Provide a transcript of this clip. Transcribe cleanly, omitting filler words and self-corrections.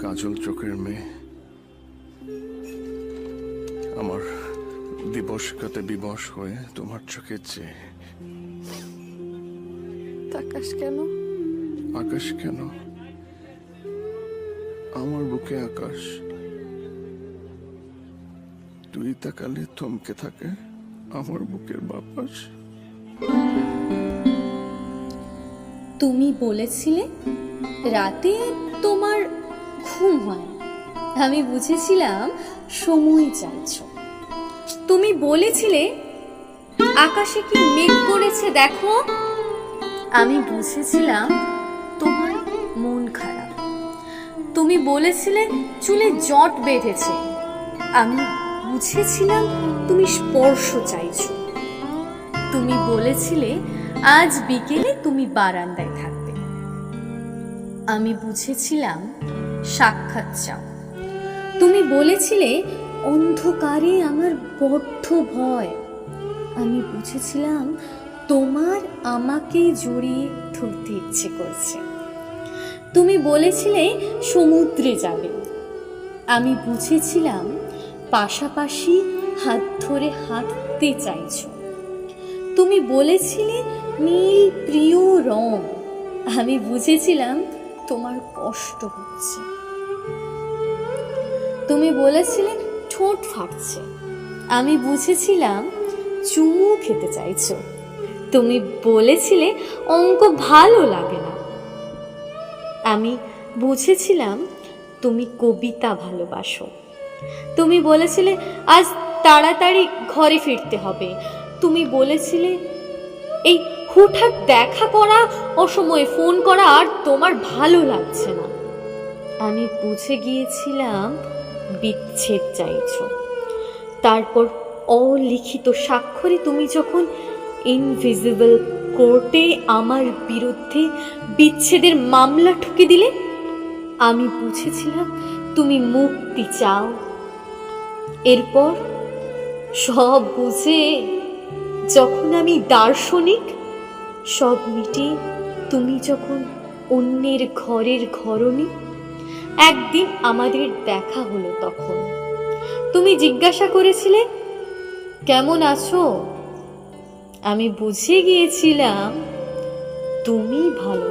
কাজল চোখের মেয়ে, আমার দিবস কাতে বিবশ হয়ে তোমার চোখে চেয়ে। আকাশ কেন? আকাশ কেন? আমার বুকে আকাশ, তুই তাকালে থমকে থাকে আমার বুকের বাতাস। তুমি বলেছিলে রাতে তোমার ঘুম হয় না, আমি বুঝেছিলাম সময় চাইছো। তুমি বলেছিলে আকাশে কি মেঘ করেছে দেখো, আমি বুঝেছিলাম তোমার মন খারাপ। তুমি বলেছিলে চুলে জট বেঁধেছে, আমি বুঝেছিলাম তুমি স্পর্শ চাইছো। তুমি বলেছিলে আজ বিকেলে তুমি বারান্দায় থাকবে, আমি বুঝেছিলাম সাক্ষাৎ চাও। তুমি বলেছিলে অন্ধকারে আমার বড্ড ভয়, আমি বুঝেছিলাম তোমার আমাকে জড়িয়ে ধরতে ইচ্ছে করছে। তুমি বলেছিলে সমুদ্রে যাবে, আমি বুঝেছিলাম পাশাপাশি হাত ধরে হাঁটতে চাইছো। তুমি বলেছিলে নীল প্রিয় রং, আমি বুঝেছিলাম তোমার কষ্ট হচ্ছে। তুমি বলেছিলে ঠোঁট ফাটছে, আমি বুঝেছিলাম চুমু খেতে চাইছো। তুমি বলেছিলে অঙ্ক ভালো লাগে না, আমি বুঝেছিলাম তুমি কবিতা ভালোবাসো। তুমি বলেছিলে আজ তাড়াতাড়ি ঘরে ফিরতে হবে, তুমি বলেছিলে এই হুটহাট দেখা করা, অসময়ে ফোন করা আর তোমার ভালো লাগছে না, আমি বুঝে গিয়েছিলাম বিচ্ছেদ চাইছো। তারপর অলিখিত স্বাক্ষরে তুমি যখন ইনভিজিবল কোর্টে আমার বিরুদ্ধে বিচ্ছেদের মামলা ঠুকে দিলে, আমি বুঝেছিলাম তুমি মুক্তি চাও। এরপর সব বুঝে যখন আমি দার্শনিক, সব মিটিয়ে তুমি যখন অন্যের ঘরের ঘরণী, একদিন আমাদের দেখা হলো। তখন তুমি জিজ্ঞাসা করেছিলে কেমন আছো, আমি বুঝে গিয়েছিলাম তুমি ভালো